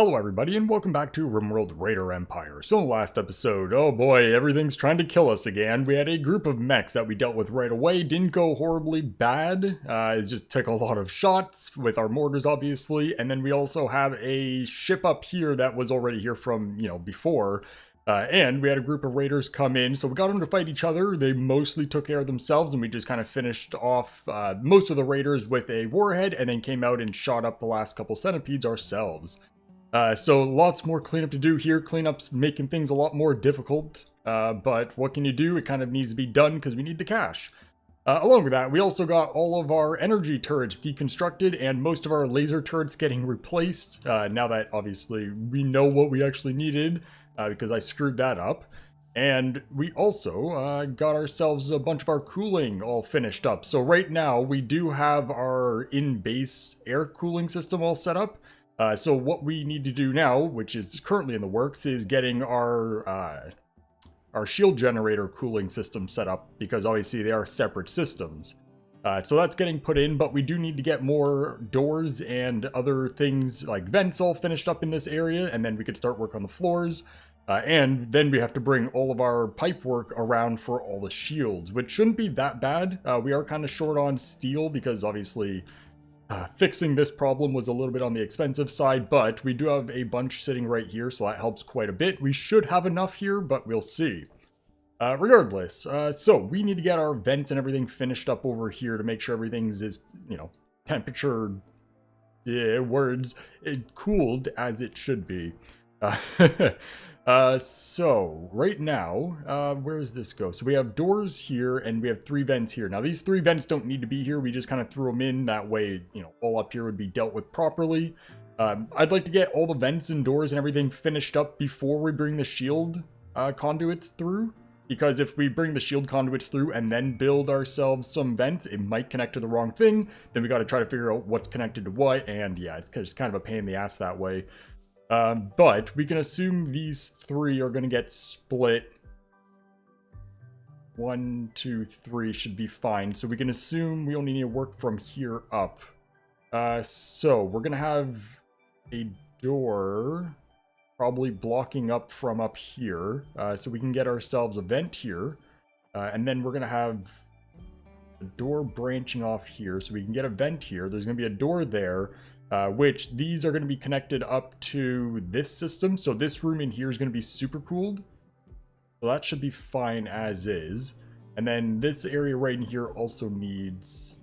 Hello everybody and welcome back to RimWorld Raider Empire. So in the last episode, oh boy, everything's trying to kill us again. We had a group of mechs that we dealt with right away. Didn't go horribly bad. It just took a lot of shots with our mortars obviously. And then we also have a ship up here that was already here from, before. And we had a group of raiders come in, so we got them to fight each other. They mostly took care of themselves, and we just kind of finished off most of the raiders with a warhead, and then came out and shot up the last couple centipedes ourselves. So lots more cleanup to do here. Cleanup's making things a lot more difficult, but what can you do? It kind of needs to be done because we need the cash. Along with that, we also got all of our energy turrets deconstructed and most of our laser turrets getting replaced. Now that obviously we know what we actually needed, because I screwed that up. And we also got ourselves a bunch of our cooling all finished up. So right now we do have our in-base air cooling system all set up. So what we need to do now, which is currently in the works, is getting our shield generator cooling system set up, because obviously they are separate systems. So that's getting put in, but we do need to get more doors and other things like vents all finished up in this area, and then we could start work on the floors. And then we have to bring all of our pipe work around for all the shields, which shouldn't be that bad. We are kind of short on steel because obviously fixing this problem was a little bit on the expensive side, but we do have a bunch sitting right here, so that helps quite a bit. We should have enough here, but we'll see. Regardless, so we need to get our vents and everything finished up over here to make sure everything's temperature, cooled as it should be. So right now, where does this go? So we have doors here and we have 3 vents here. Now these 3 vents don't need to be here. We just kind of threw them in that way, all up here would be dealt with properly. I'd like to get all the vents and doors and everything finished up before we bring the shield conduits through. Because if we bring the shield conduits through and then build ourselves some vents, it might connect to the wrong thing. Then we got to try to figure out what's connected to what. And yeah, it's just kind of a pain in the ass that way. But we can assume these 3 are going to get split. 1, 2, 3 should be fine. So we can assume we only need to work from here up. So we're going to have a door probably blocking up from up here. So we can get ourselves a vent here. And then we're going to have a door branching off here. So we can get a vent here. There's going to be a door there. Which these are going to be connected up to this system. So this room in here is going to be super cooled. So that should be fine as is. And then this area right in here also needs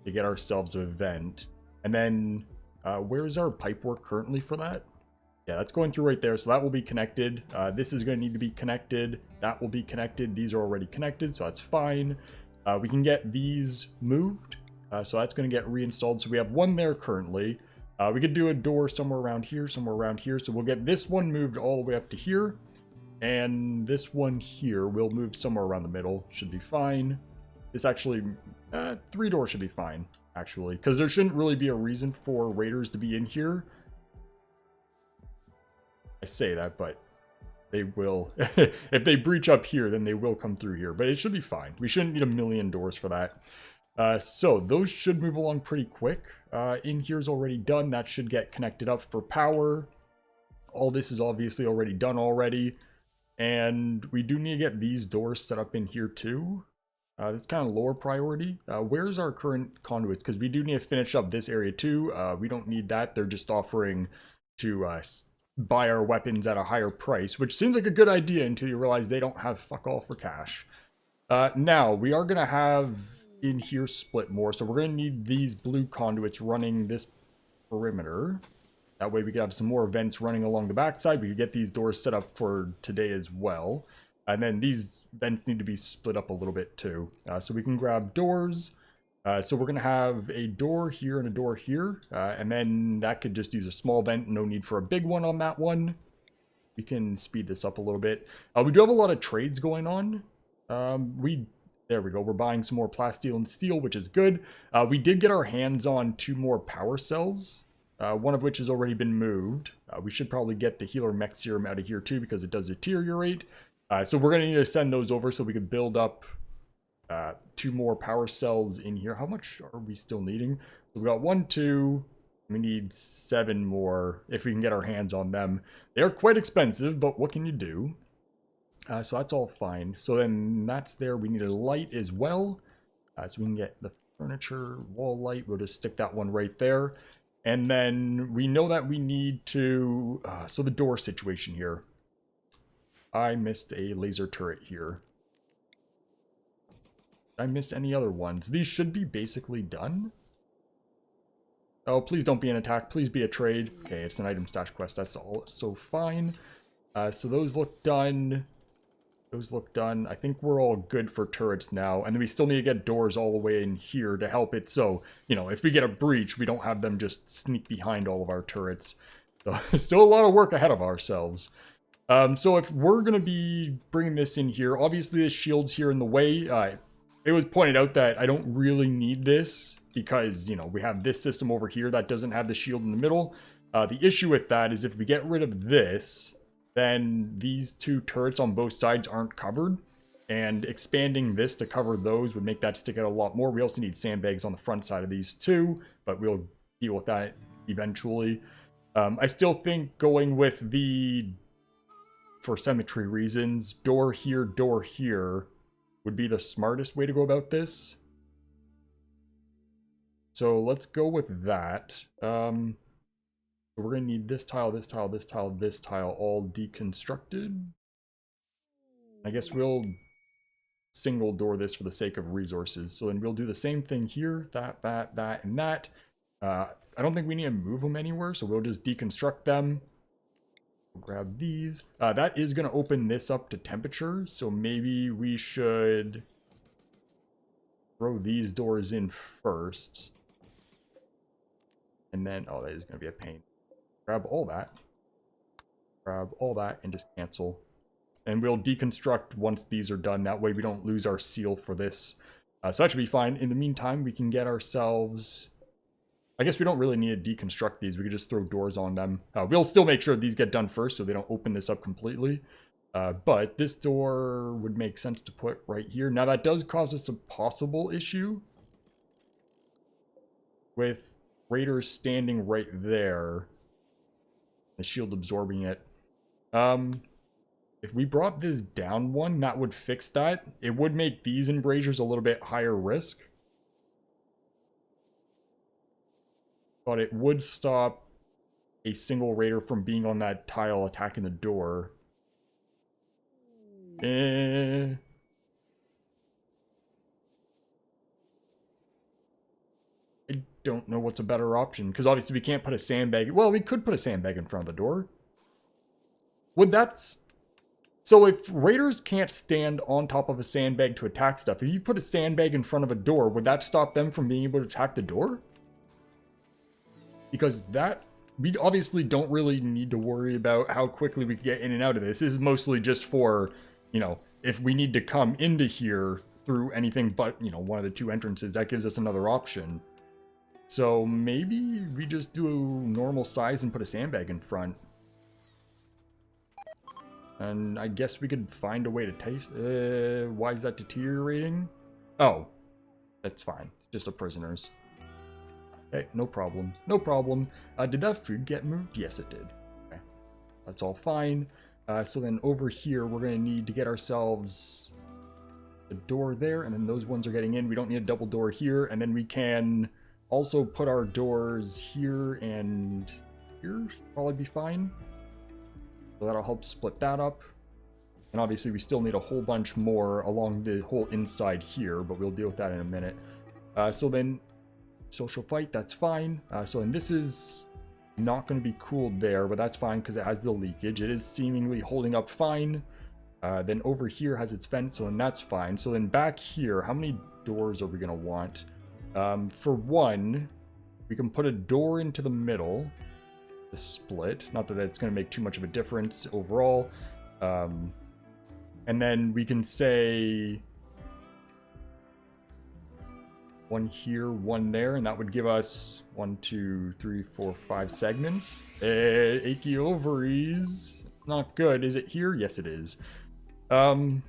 to get ourselves a vent. And then where's our pipe work currently for that? Yeah, that's going through right there. So that will be connected. This is going to need to be connected. That will be connected. These are already connected, so that's fine. We can get these moved. So that's going to get reinstalled. So we have one there currently. We could do a door somewhere around here, somewhere around here. So we'll get this one moved all the way up to here. And this one here will move somewhere around the middle. Should be fine. This actually, 3 doors should be fine, actually. Because there shouldn't really be a reason for raiders to be in here. I say that, but they will. If they breach up here, then they will come through here. But it should be fine. We shouldn't need a million doors for that. So those should move along pretty quick. In here's already done. That should get connected up for power. All this is obviously already done already. And we do need to get these doors set up in here too. That's kind of lower priority. Where's our current conduits? Because we do need to finish up this area too. We don't need that. They're just offering to buy our weapons at a higher price, which seems like a good idea until you realize they don't have fuck all for cash. Now, we are going to have in here split more, so we're going to need these blue conduits running this perimeter. That way we can have some more vents running along the backside. We can get these doors set up for today as well. And then these vents need to be split up a little bit too. So we can grab doors. So we're going to have a door here and a door here. And then that could just use a small vent. No need for a big one on that one. We can speed this up a little bit. We do have a lot of trades going on. There we go. We're buying some more plasteel and steel, which is good. We did get our hands on 2 more power cells, one of which has already been moved. We should probably get the healer mech serum out of here too, because it does deteriorate. So we're going to need to send those over so we can build up 2 more power cells in here. How much are we still needing? So we got 1, 2, We need 7 more if we can get our hands on them. They are quite expensive, but what can you do? So that's all fine. So then that's there. We need a light as well. So we can get the furniture wall light. We'll just stick that one right there. And then we know that we need to... so the door situation here. I missed a laser turret here. Did I miss any other ones? These should be basically done. Oh, please don't be an attack. Please be a trade. Okay, it's an item stash quest. That's all so fine. So those look done. Those look done. I think we're all good for turrets now. And then we still need to get doors all the way in here to help it. So, you know, if we get a breach, we don't have them just sneak behind all of our turrets. So, still a lot of work ahead of ourselves. So if we're going to be bringing this in here, obviously the shield's here in the way. It was pointed out that I don't really need this because, you know, we have this system over here that doesn't have the shield in the middle. The issue with that is if we get rid of this, then these 2 turrets on both sides aren't covered. And expanding this to cover those would make that stick out a lot more. We also need sandbags on the front side of these too, but we'll deal with that eventually. I still think going with the, for symmetry reasons, door here, would be the smartest way to go about this. So let's go with that. We're going to need this tile, this tile, this tile, this tile all deconstructed. I guess we'll single door this for the sake of resources. So then we'll do the same thing here, that, and that. I don't think we need to move them anywhere, so we'll just deconstruct them. We'll grab these. That is going to open this up to temperature, so maybe we should throw these doors in first. And then, oh, that is going to be a pain. Grab all that, and just cancel. And we'll deconstruct once these are done. That way we don't lose our seal for this. So that should be fine. In the meantime, we can get ourselves... I guess we don't really need to deconstruct these. We could just throw doors on them. We'll still make sure these get done first so they don't open this up completely. But this door would make sense to put right here. Now that does cause us a possible issue with raiders standing right there. The shield absorbing it. If we brought this down one, that would fix that. It would make these embrasures a little bit higher risk. But it would stop a single raider from being on that tile attacking the door. I don't know what's a better option, because obviously we can't put a sandbag. Well, we could put a sandbag in front of the door. Would that... So if raiders can't stand on top of a sandbag to attack stuff, if you put a sandbag in front of a door, would that stop them from being able to attack the door? Because that... We obviously don't really need to worry about how quickly we can get in and out of this. This is mostly just for, you know, if we need to come into here through anything but, you know, one of the 2 entrances, that gives us another option. So maybe we just do a normal size and put a sandbag in front. And I guess we could find a way to taste... why is that deteriorating? Oh, that's fine. It's just a prisoner's. Okay, no problem. No problem. Did that food get moved? Yes, it did. Okay, that's all fine. So then over here, we're going to need to get ourselves a door there, and then those ones are getting in. We don't need a double door here, and then we can also put our doors here and here. Should probably be fine. So that'll help split that up. And obviously we still need a whole bunch more along the whole inside here, but we'll deal with that in a minute. So then social fight, that's fine. So then this is not going to be cooled there, but that's fine because it has the leakage. It is seemingly holding up fine. Then over here has its fence, so then that's fine. So then back here, how many doors are we going to want? For one, we can put a door into the middle. The split, not that it's going to make too much of a difference overall. And then we can say one here, one there, and that would give us 1, 2, 3, 4, 5 segments. Achy ovaries, not good. Is it here? Yes, it is. Might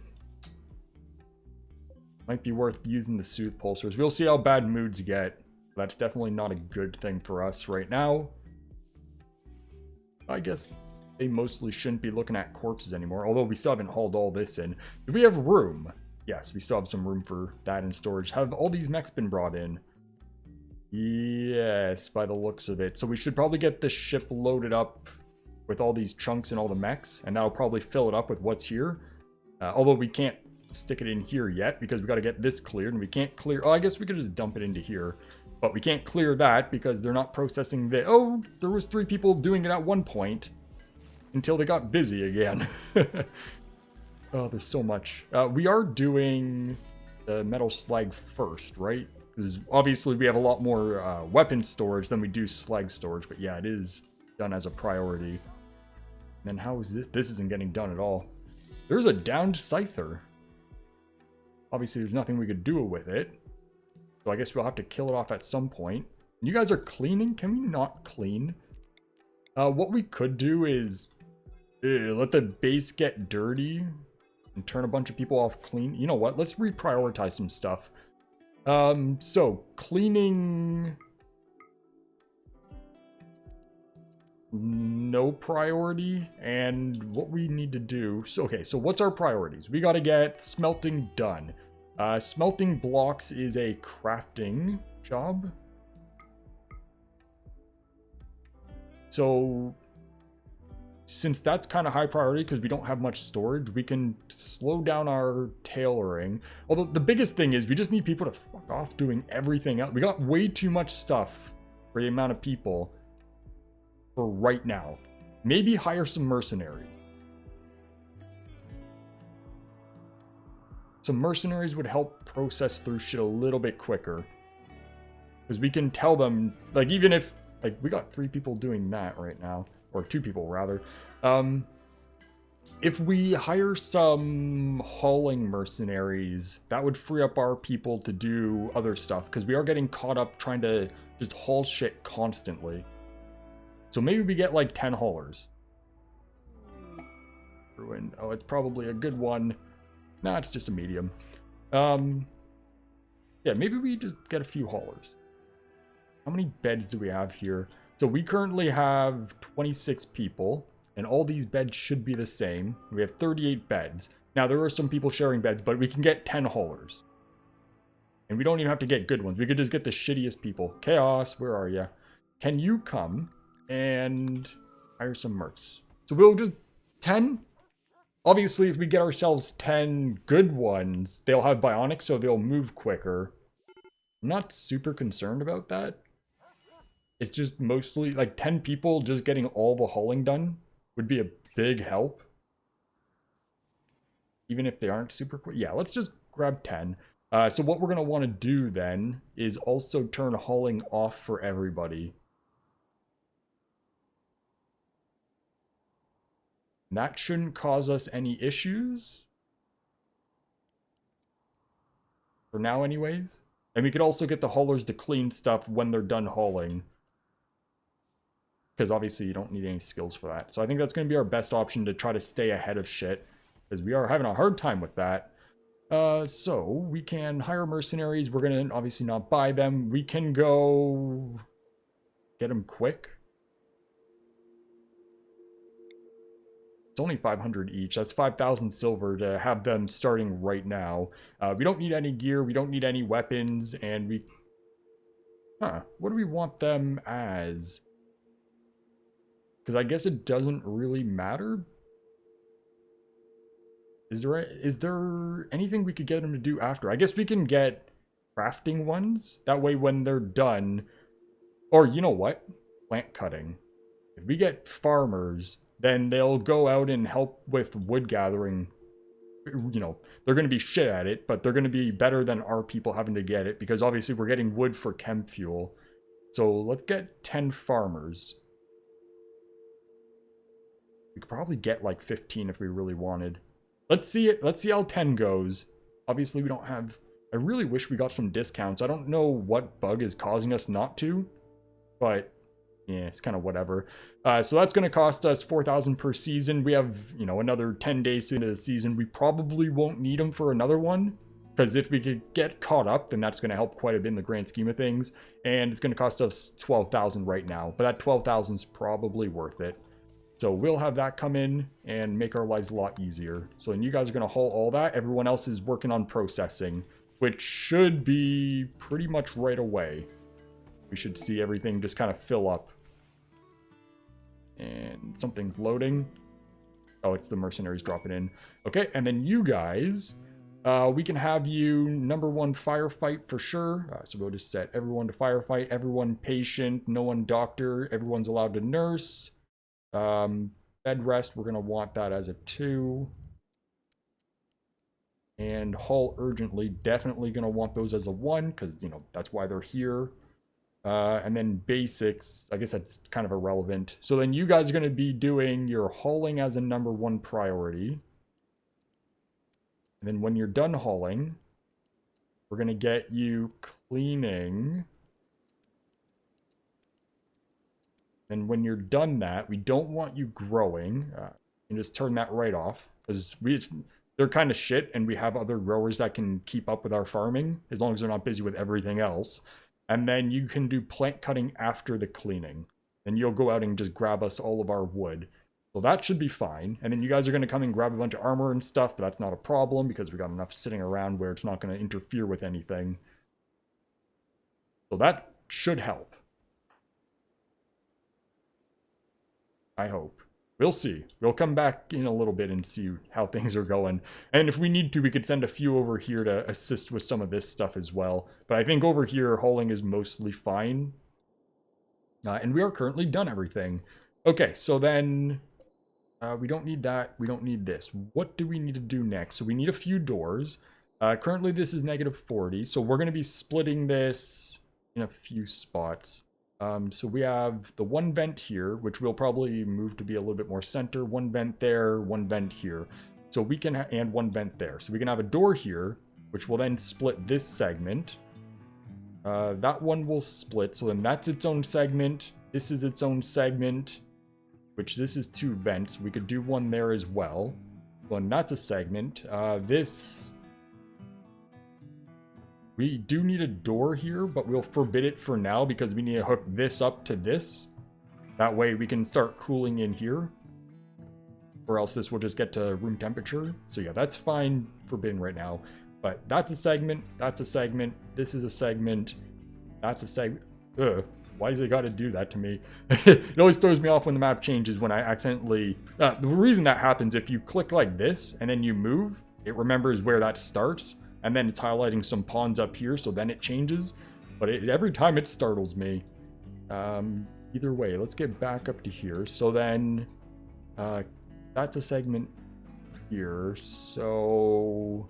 be worth using the soothe pulsers. We'll see how bad moods get That's definitely not a good thing for us right now. I guess they mostly shouldn't be looking at corpses anymore, although we still haven't hauled all this in. Do we have room? Yes, we still have some room for that in storage. Have all these mechs been brought in? Yes, by the looks of it. So we should probably get the ship loaded up with all these chunks and all the mechs, and that'll probably fill it up with what's here. Although we can't stick it in here yet because we got to get this cleared, and we can't clear... Oh, I guess we could just dump it into here. But we can't clear that because they're not processing the... Oh, there was 3 people doing it at one point until they got busy again. Oh, there's so much. We are doing the metal slag first, right? Because obviously we have a lot more weapon storage than we do slag storage. But yeah, it is done as a priority. And then how is this? This isn't getting done at all. There's a downed scyther. Obviously, there's nothing we could do with it. So I guess we'll have to kill it off at some point. You guys are cleaning? Can we not clean? What we could do is let the base get dirty and turn a bunch of people off clean. You know what? Let's reprioritize some stuff. So cleaning... no priority, and what we need to do... So, okay, so what's our priorities? We got to get smelting done. Smelting blocks is a crafting job. So, since that's kind of high priority because we don't have much storage, we can slow down our tailoring. Although the biggest thing is we just need people to fuck off doing everything else. We got way too much stuff for the amount of people for right now. Maybe hire some mercenaries. Some mercenaries would help process through shit a little bit quicker. Because we can tell them, like, even if, like, we got 3 people doing that right now. Or 2 people, rather. If we hire some hauling mercenaries, that would free up our people to do other stuff. Because we are getting caught up trying to just haul shit constantly. So maybe we get, like, 10 haulers. Ruin. Oh, it's probably a good one. Nah, it's just a medium. Yeah, maybe we just get a few haulers. How many beds do we have here? So we currently have 26 people, and all these beds should be the same. We have 38 beds. Now, there are some people sharing beds, but we can get 10 haulers. And we don't even have to get good ones. We could just get the shittiest people. Chaos, where are you? Can you come and hire some mercs? So we'll just... 10? Obviously, if we get ourselves 10 good ones, they'll have bionics, so they'll move quicker. I'm not super concerned about that. It's just mostly, like, 10 people just getting all the hauling done would be a big help. Even if they aren't super quick. Yeah, let's just grab 10. So what we're going to want to do then is also turn hauling off for everybody. That shouldn't cause us any issues. For now anyways. And we could also get the haulers to clean stuff when they're done hauling. Because obviously you don't need any skills for that. So I think that's going to be our best option to try to stay ahead of shit. Because we are having a hard time with that. So we can hire mercenaries. We're going to obviously not buy them. We can go get them quick. It's only 500 each. That's 5,000 silver to have them starting right now. We don't need any gear. We don't need any weapons. And we... Huh. What do we want them as? Because I guess it doesn't really matter. Is there anything we could get them to do after? I guess we can get crafting ones. That way when they're done... Or, you know what? Plant cutting. If we get farmers, then they'll go out and help with wood gathering. You know, they're going to be shit at it, but they're going to be better than our people having to get it. Because obviously we're getting wood for chem fuel. So let's get 10 farmers. We could probably get like 15 if we really wanted. Let's see it. Let's see how 10 goes. Obviously, we don't have... I really wish we got some discounts. I don't know what bug is causing us not to. But, yeah, it's kind of whatever. So that's going to cost us 4,000 per season. We have, you know, another 10 days into the season. We probably won't need them for another one. Because if we could get caught up, then that's going to help quite a bit in the grand scheme of things. And it's going to cost us 12,000 right now. But that 12,000 is probably worth it. So we'll have that come in and make our lives a lot easier. So then you guys are going to haul all that. Everyone else is working on processing, which should be pretty much right away. We should see everything just kind of fill up. And something's loading. Oh, it's the mercenaries dropping in. Okay, and then you guys, we can have you #1 firefight for sure. So we'll just set everyone to firefight, everyone patient, no one doctor, everyone's allowed to nurse. Bed rest, we're going to want that as a 2. And haul urgently, definitely going to want those as a 1, because, you know, that's why they're here. And then basics, I guess that's kind of irrelevant. So then you guys are going to be doing your hauling as a #1 priority. And then when you're done hauling, we're going to get you cleaning. And when you're done that, we don't want you growing. And just turn that right off, because they're kind of shit, and we have other growers that can keep up with our farming, as long as they're not busy with everything else. And then you can do plant cutting after the cleaning. And you'll go out and just grab us all of our wood. So that should be fine. And then you guys are going to come and grab a bunch of armor and stuff, but that's not a problem because we got enough sitting around where it's not going to interfere with anything. So that should help. I hope. We'll see. We'll come back in a little bit and see how things are going. And if we need to, we could send a few over here to assist with some of this stuff as well. But I think over here, hauling is mostly fine. And we are currently done everything. Okay, so then we don't need that. We don't need this. What do we need to do next? So we need a few doors. Currently, this is -40. So we're going to be splitting this in a few spots. So we have the 1 vent here, which we'll probably move to be a little bit more center. 1 vent there, 1 vent here. So we can, and 1 vent there. So we can have a door here, which will then split this segment. That one will split, so then that's its own segment. This is its own segment, which this is 2 vents. We could do 1 there as well. So and that's a segment. We do need a door here, but we'll forbid it for now because we need to hook this up to this. That way we can start cooling in here. Or else this will just get to room temperature. So yeah, that's fine, forbidden right now. But that's a segment, that's a segment, this is a segment, that's a segment. Ugh, why does it gotta do that to me? It always throws me off when the map changes when I accidentally... the reason that happens, if you click like this and then you move, it remembers where that starts. And then it's highlighting some pawns up here, so then it changes. But every time it startles me. Either way, let's get back up to here. So then, that's a segment here. So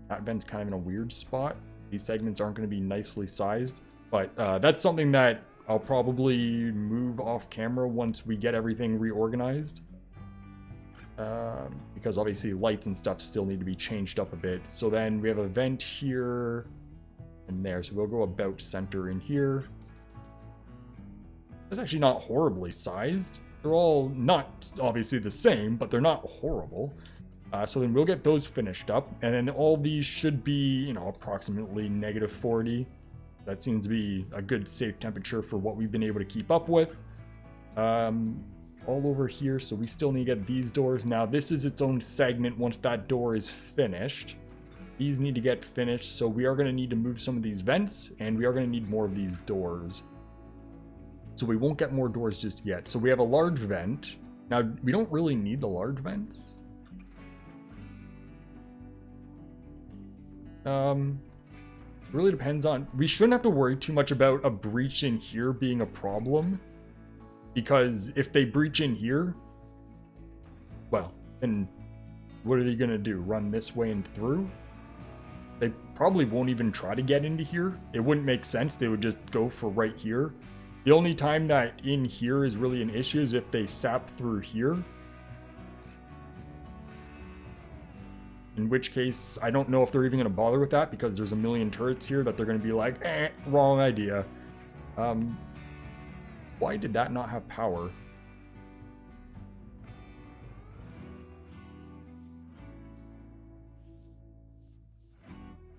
that vent's kind of in a weird spot. These segments aren't going to be nicely sized. But that's something that I'll probably move off camera once we get everything reorganized. Because obviously lights and stuff still need to be changed up a bit. So then we have a vent here and there. So we'll go about center in here. It's actually not horribly sized. They're all not obviously the same, but they're not horrible. So then we'll get those finished up. And then all these should be, you know, approximately -40. That seems to be a good safe temperature for what we've been able to keep up with. All over here, so we still need to get these doors. Now this is its own segment once that door is finished. These need to get finished, so we are going to need to move some of these vents, and we are going to need more of these doors. So we won't get more doors just yet. So we have a large vent. Now, we don't really need the large vents. It really depends on... We shouldn't have to worry too much about a breach in here being a problem. Because if they breach in here, well, then what are they going to do? Run this way and through? They probably won't even try to get into here. It wouldn't make sense. They would just go for right here. The only time that in here is really an issue is if they sap through here. In which case, I don't know if they're even going to bother with that because there's a million turrets here that they're going to be like, wrong idea. Why did that not have power?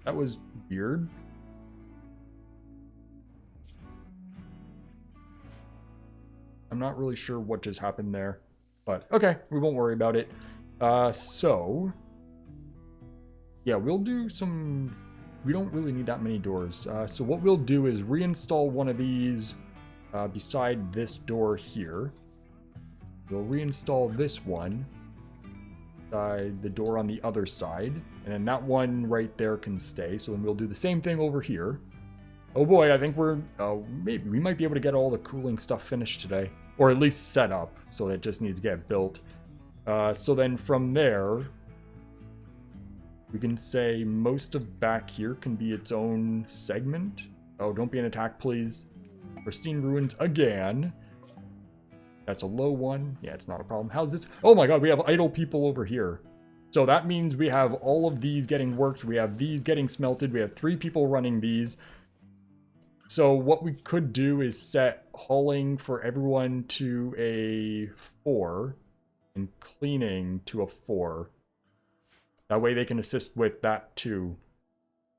That was weird. I'm not really sure what just happened there. But, okay, we won't worry about it. So... yeah, we'll do some... we don't really need that many doors. So what we'll do is reinstall one of these beside this door here. We'll reinstall this one beside the door on the other side. And then that one right there can stay. So then we'll do the same thing over here. Oh boy, I think we're... maybe we might be able to get all the cooling stuff finished today. Or at least set up. So it just needs to get built. So then from there... we can say most of back here can be its own segment. Oh, don't be an attack, please. Pristine Ruins again. That's a low one. Yeah, it's not a problem. How's this? Oh my god, we have idle people over here. So that means we have all of these getting worked. We have these getting smelted. We have 3 people running these. So what we could do is set hauling for everyone to a 4 and cleaning to a 4. That way they can assist with that too.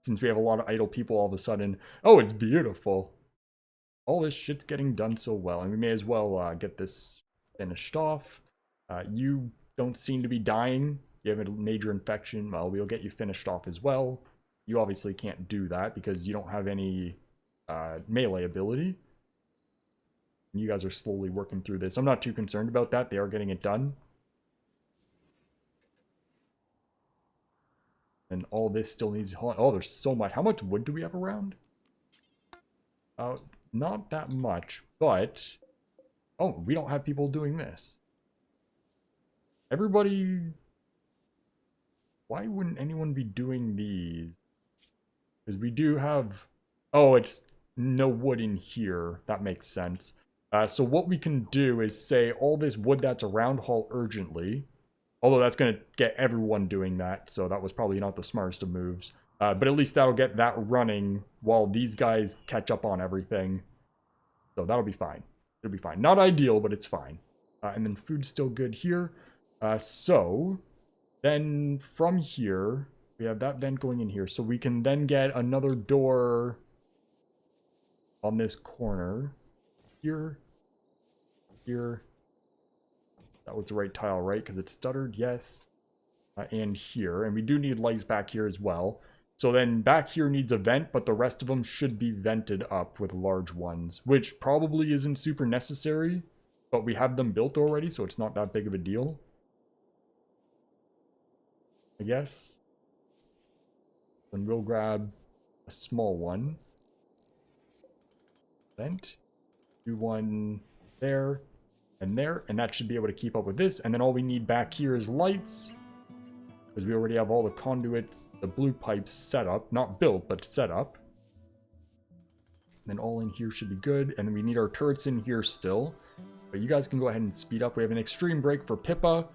Since we have a lot of idle people all of a sudden. Oh, it's beautiful. All this shit's getting done so well. And we may as well get this finished off. You don't seem to be dying. You have a major infection. Well, we'll get you finished off as well. You obviously can't do that because you don't have any melee ability. You guys are slowly working through this. I'm not too concerned about that. They are getting it done. And all this still needs... oh, there's so much. How much wood do we have around? Not that much, but... oh, we don't have people doing this. Everybody... why wouldn't anyone be doing these? Because we do have... oh, it's no wood in here. That makes sense. So what we can do is say all this wood that's around haul urgently. Although that's going to get everyone doing that, so that was probably not the smartest of moves. But at least that'll get that running while these guys catch up on everything. So that'll be fine. It'll be fine. Not ideal, but it's fine. And then food's still good here. So then from here, we have that vent going in here. So we can then get another door on this corner. Here. Here. That was the right tile, right? Because it stuttered, yes. And here. And we do need lights back here as well. So then back here needs a vent, but the rest of them should be vented up with large ones, which probably isn't super necessary, but we have them built already, so it's not that big of a deal, I guess. Then we'll grab a small one. Vent. Do one there. And there, and that should be able to keep up with this. And then all we need back here is lights, because we already have all the conduits, the blue pipes set up, not built, but set up. And then all in here should be good. And then we need our turrets in here still. But you guys can go ahead and speed up. We have an extreme break for Pippa.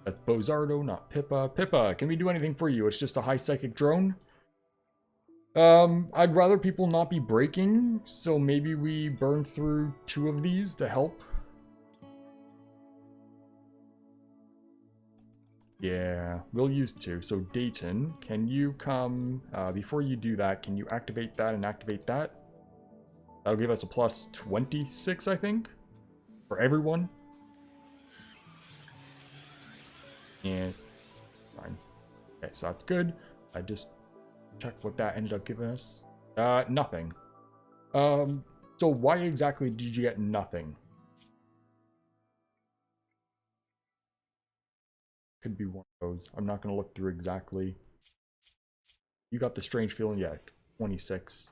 That's Bozardo, not Pippa. Pippa, can we do anything for you? It's just a high psychic drone. I'd rather people not be breaking, so maybe we burn through 2 of these to help. Yeah, we'll use 2. So Dayton, can you come, before you do that, can you activate that and activate that? That'll give us a plus 26, I think, for everyone. And, fine. Okay, so that's good. I just checked what that ended up giving us. Nothing. So why exactly did you get nothing? Could be one of those. I'm not going to look through exactly. You got the strange feeling? Yeah, 26.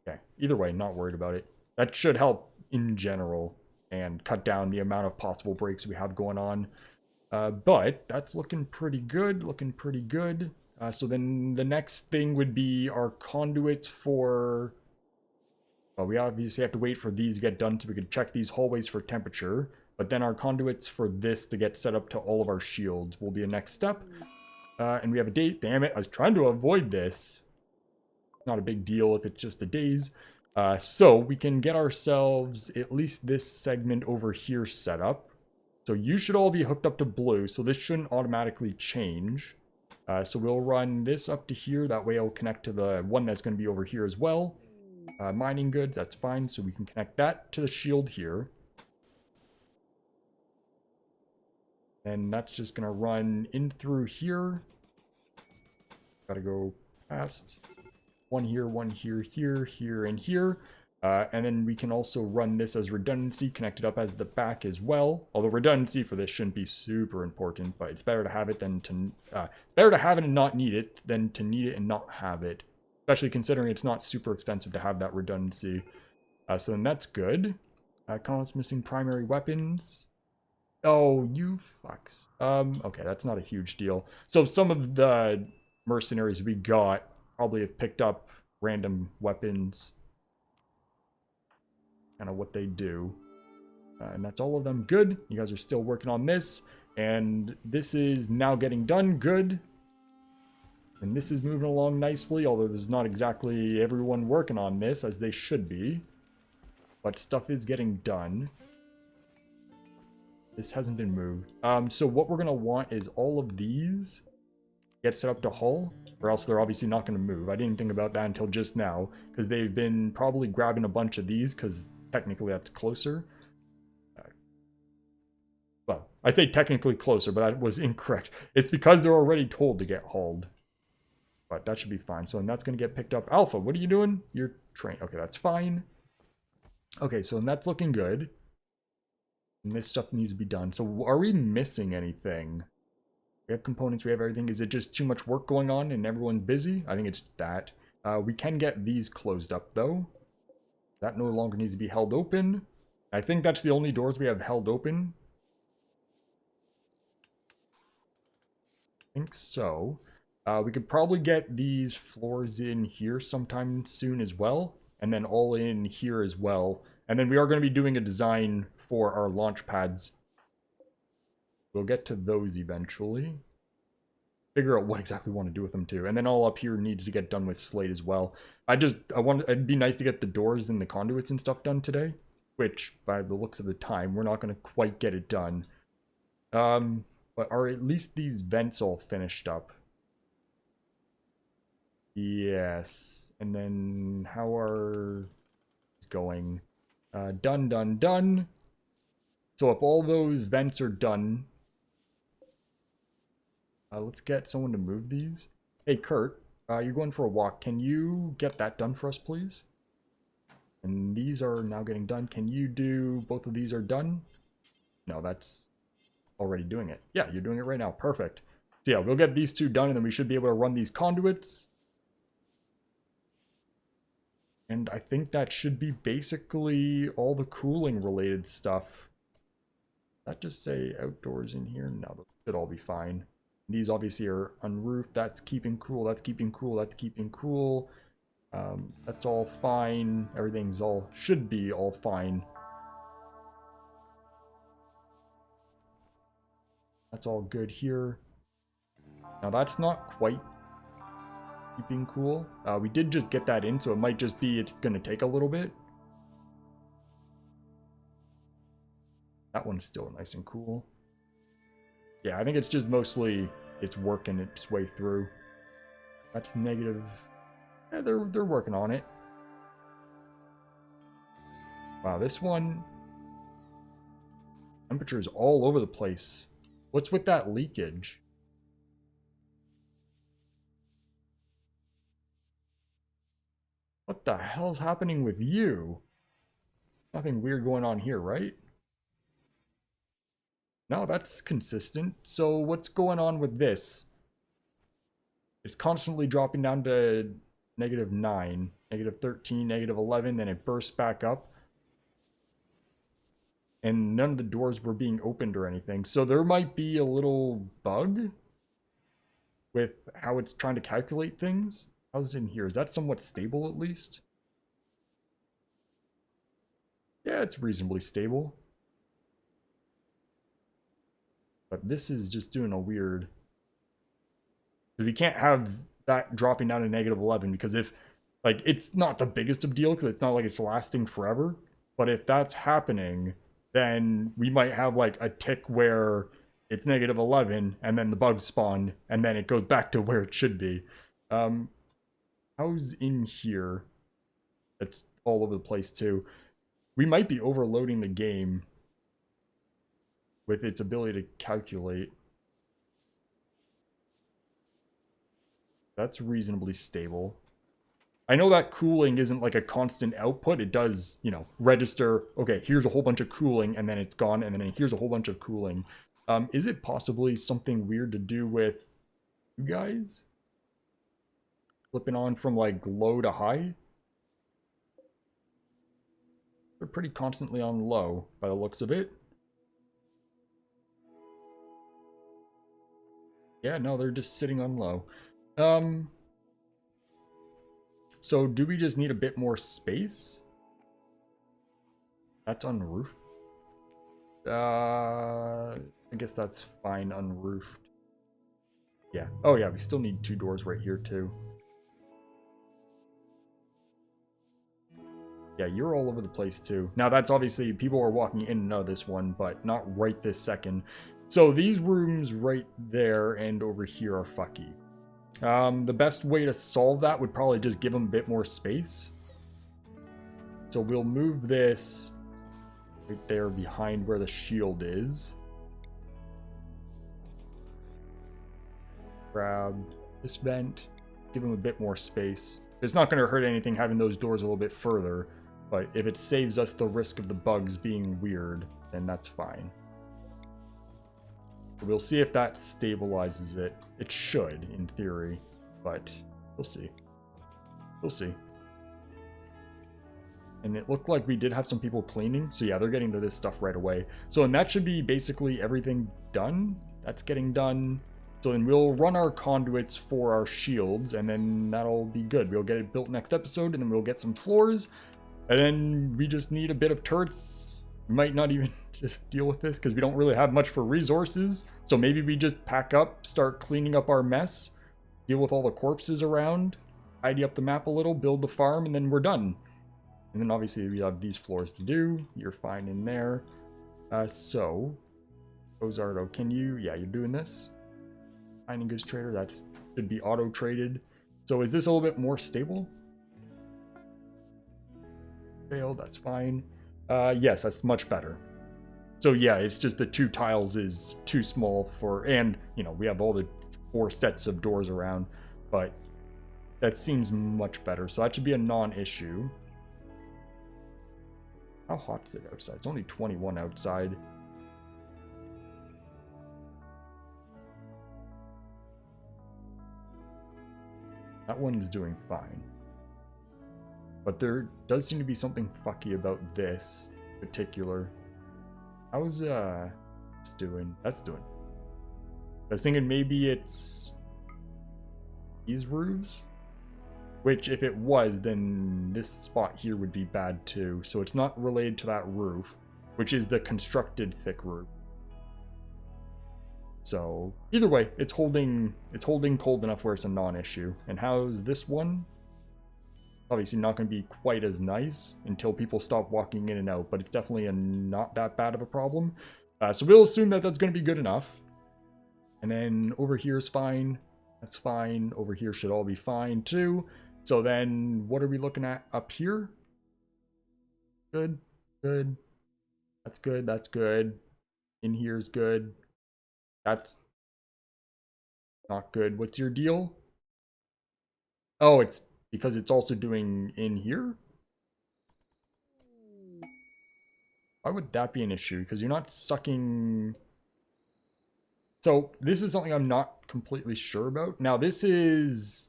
Okay. Either way, not worried about it. That should help in general and cut down the amount of possible breaks we have going on. But that's looking pretty good. Looking pretty good. So then the next thing would be our conduits for... well, we obviously have to wait for these to get done so we can check these hallways for temperature. But then our conduits for this to get set up to all of our shields will be the next step. And we have a date. Damn it, I was trying to avoid this. Not a big deal if it's just a days. So we can get ourselves at least this segment over here set up. So you should all be hooked up to blue, so this shouldn't automatically change. So we'll run this up to here. That way it'll connect to the one that's going to be over here as well. Mining goods, that's fine. So we can connect that to the shield here. And that's just going to run in through here. Gotta go past one here, here, and here. And then we can also run this as redundancy, connect it up as the back as well. Although redundancy for this shouldn't be super important, but it's better to have it than to better to have it and not need it than to need it and not have it. Especially considering it's not super expensive to have that redundancy. So then that's good. Columns missing primary weapons. Oh, you fucks. Okay, that's not a huge deal. So some of the mercenaries we got probably have picked up random weapons. Kind of what they do. And that's all of them. Good. You guys are still working on this. And this is now getting done. Good. And this is moving along nicely, although there's not exactly everyone working on this as they should be. But stuff is getting done. This hasn't been moved. So what we're going to want is all of these get set up to hull, or else they're obviously not going to move. I didn't think about that until just now, because they've been probably grabbing a bunch of these, because technically that's closer. Well, I say technically closer, but that was incorrect. It's because they're already told to get hauled. But that should be fine. So, and that's going to get picked up. Alpha, what are you doing? You're trained. Okay, that's fine. Okay, so and that's looking good. And this stuff needs to be done. So are we missing anything? We have components, we have everything. Is it just too much work going on and everyone's busy? I think it's that. We can get these closed up, though. That no longer needs to be held open. I think that's the only doors we have held open. I think so. We could probably get these floors in here sometime soon as well. And then all in here as well. And then we are going to be doing a design for our launch pads. We'll get to those eventually. Figure out what exactly we want to do with them too. And then all up here needs to get done with slate as well. It'd be nice to get the doors and the conduits and stuff done today. Which, by the looks of the time, we're not going to quite get it done. But are at least these vents all finished up? Yes. And then how are it's going? Done. So if all those vents are done, let's get someone to move these. Hey, Kurt, you're going for a walk. Can you get that done for us, please? And these are now getting done. Can you do both of these are done? No, that's already doing it. Yeah, you're doing it right now. Perfect. So yeah, we'll get these two done, and then we should be able to run these conduits. And I think that should be basically all the cooling related stuff. That just say outdoors in here? No, that should all be fine. These obviously are unroofed. That's keeping cool. That's keeping cool. That's keeping cool. That's all fine. Everything's all should be all fine. That's all good here. Now that's not quite keeping cool. We did just get that in, so it might just be it's going to take a little bit. That one's still nice and cool. Yeah, I think it's just mostly it's working its way through. That's negative. Yeah, they're working on it. Wow, this one temperature's all over the place. What's with that leakage? What the hell's happening with you? Nothing weird going on here, right? No, that's consistent. So what's going on with this? It's constantly dropping down to -9, -13, -11, then it bursts back up. And none of the doors were being opened or anything. So there might be a little bug with how it's trying to calculate things. How's it in here? Is that somewhat stable at least? Yeah, it's reasonably stable. But this is just doing a weird... We can't have that dropping down to -11 because if... Like, it's not the biggest of deal because it's not like it's lasting forever. But if that's happening, then we might have like a tick where it's negative 11, and then the bugs spawn, and then it goes back to where it should be. How's in here? It's all over the place too. We might be overloading the game with its ability to calculate. That's reasonably stable. I know that cooling isn't like a constant output. It does, you know, register, okay, here's a whole bunch of cooling, and then it's gone, and then here's a whole bunch of cooling. Is it possibly something weird to do with you guys? Flipping on from like low to high? They're pretty constantly on low by the looks of it. Yeah, no, they're just sitting on low. So do we just need a bit more space? That's unroofed. I guess that's fine unroofed. Yeah. Oh yeah, we still need 2 doors right here too. Yeah, you're all over the place too. Now that's obviously, people are walking in and out of this one, but not right this second. So these rooms right there and over here are fucky. The best way to solve that would probably just give them a bit more space. So we'll move this right there behind where the shield is. Grab this vent, give them a bit more space. It's not going to hurt anything having those doors a little bit further, but if it saves us the risk of the bugs being weird, then that's fine. We'll see if that stabilizes it. It should, in theory, but we'll see. We'll see. And it looked like we did have some people cleaning, so yeah, they're getting to this stuff right away. So, and that should be basically everything done. That's getting done. So then we'll run our conduits for our shields, and then that'll be good. We'll get it built next episode, and then we'll get some floors. And then we just need a bit of turrets. We might not even just deal with this, because we don't really have much for resources. So maybe we just pack up, start cleaning up our mess, deal with all the corpses around, tidy up the map a little, build the farm, and then we're done. And then obviously we have these floors to do. You're fine in there. So, Ozardo, can you... Yeah, you're doing this. Mining goods trader, that should be auto-traded. So is this a little bit more stable? Failed, that's fine. Yes, that's much better. So yeah, it's just the 2 tiles is too small for... And, you know, we have all the 4 sets of doors around. But that seems much better. So that should be a non-issue. How hot is it outside? It's only 21 outside. That one's doing fine. But there does seem to be something fucky about this in particular. How's this doing? That's doing. I was thinking maybe it's these roofs. Which, if it was, then this spot here would be bad too. So it's not related to that roof, which is the constructed thick roof. So either way, it's holding cold enough where it's a non-issue. And how's this one? Obviously not going to be quite as nice until people stop walking in and out, but it's definitely not that bad of a problem. So we'll assume that that's going to be good enough. And then over here is fine. That's fine. Over here should all be fine too. So then, what are we looking at up here? Good, good. That's good, that's good. In here is good. That's not good. What's your deal? Oh, it's because it's also doing in here? Why would that be an issue? Because you're not sucking... So, this is something I'm not completely sure about. Now, this is...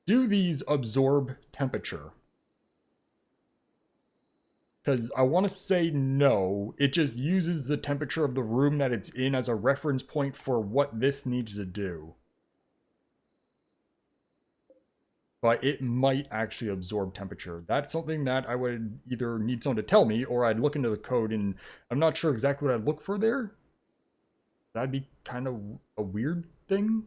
Do these absorb temperature? Because I want to say no. It just uses the temperature of the room that it's in as a reference point for what this needs to do. But it might actually absorb temperature. That's something that I would either need someone to tell me, or I'd look into the code, and I'm not sure exactly what I'd look for there. That'd be kind of a weird thing.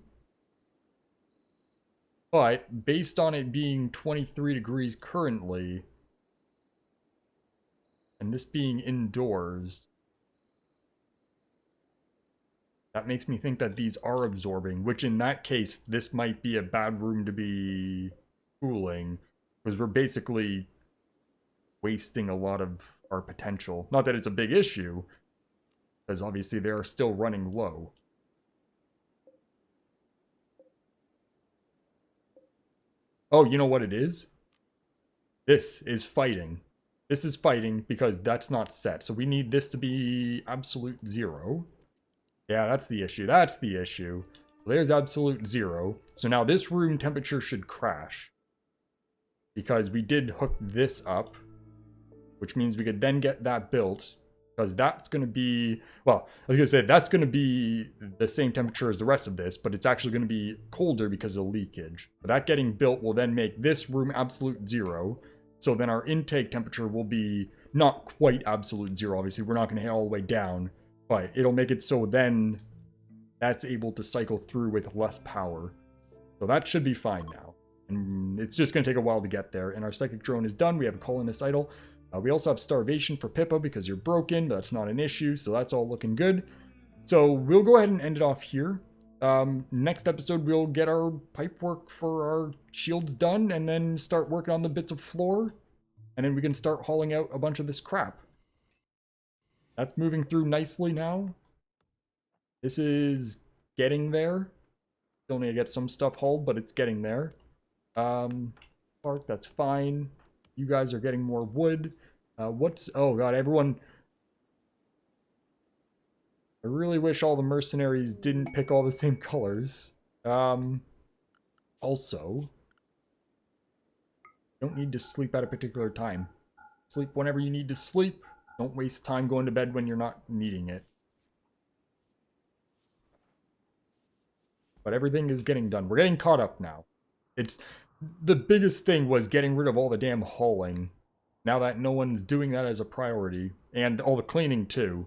But based on it being 23 degrees currently, and this being indoors, That makes me think that these are absorbing, which in that case, this might be a bad room to be cooling, because we're basically wasting a lot of our potential. Not that it's a big issue, because obviously they are still running low. Oh, you know what it is? This is fighting. This is fighting because that's not set. So we need this to be absolute 0. Yeah, that's the issue. That's the issue. There's absolute 0. So now this room temperature should crash. Because we did hook this up, which means we could then get that built. Because that's going to be, well, I was going to say that's going to be the same temperature as the rest of this, but it's actually going to be colder because of leakage. But that getting built will then make this room absolute 0. So then our intake temperature will be not quite absolute 0. Obviously, we're not going to hit all the way down, but it'll make it so then that's able to cycle through with less power. So that should be fine now. And it's just going to take a while to get there. And our psychic drone is done. We have a colonist idle. We also have starvation for Pippa because you're broken. But that's not an issue. So that's all looking good. So we'll go ahead and end it off here. Next episode, we'll get our pipe work for our shields done and then start working on the bits of floor. And then we can start hauling out a bunch of this crap. That's moving through nicely now. This is getting there. Still need to get some stuff hauled, but it's getting there. Park, that's fine. You guys are getting more wood. Oh god, everyone. I really wish all the mercenaries didn't pick all the same colors. Also, you don't need to sleep at a particular time. Sleep whenever you need to sleep. Don't waste time going to bed when you're not needing it. But everything is getting done. We're getting caught up now. It's the biggest thing was getting rid of all the damn hauling. Now that no one's doing that as a priority, and all the cleaning too,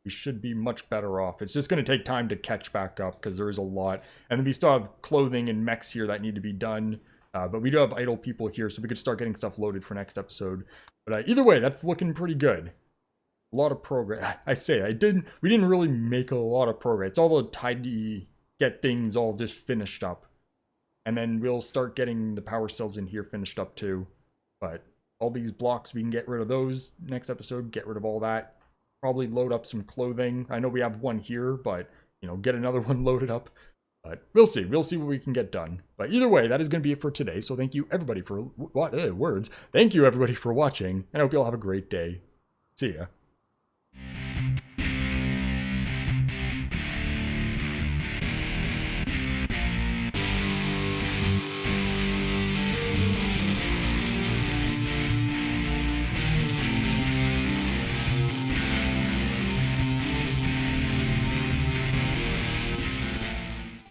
we should be much better off. It's just going to take time to catch back up because there is a lot. And then we still have clothing and mechs here that need to be done. But we do have idle people here, so we could start getting stuff loaded for next episode. But either way, that's looking pretty good. A lot of progress. We didn't really make a lot of progress. It's all the tidy, get things all just finished up. And then we'll start getting the power cells in here finished up too. But all these blocks, we can get rid of those next episode. Get rid of all that. Probably load up some clothing. I know we have one here, but, you know, get another one loaded up. But we'll see. We'll see what we can get done. But either way, that is going to be it for today. So thank you, everybody, for... Thank you, everybody, for watching. And I hope you all have a great day. See ya.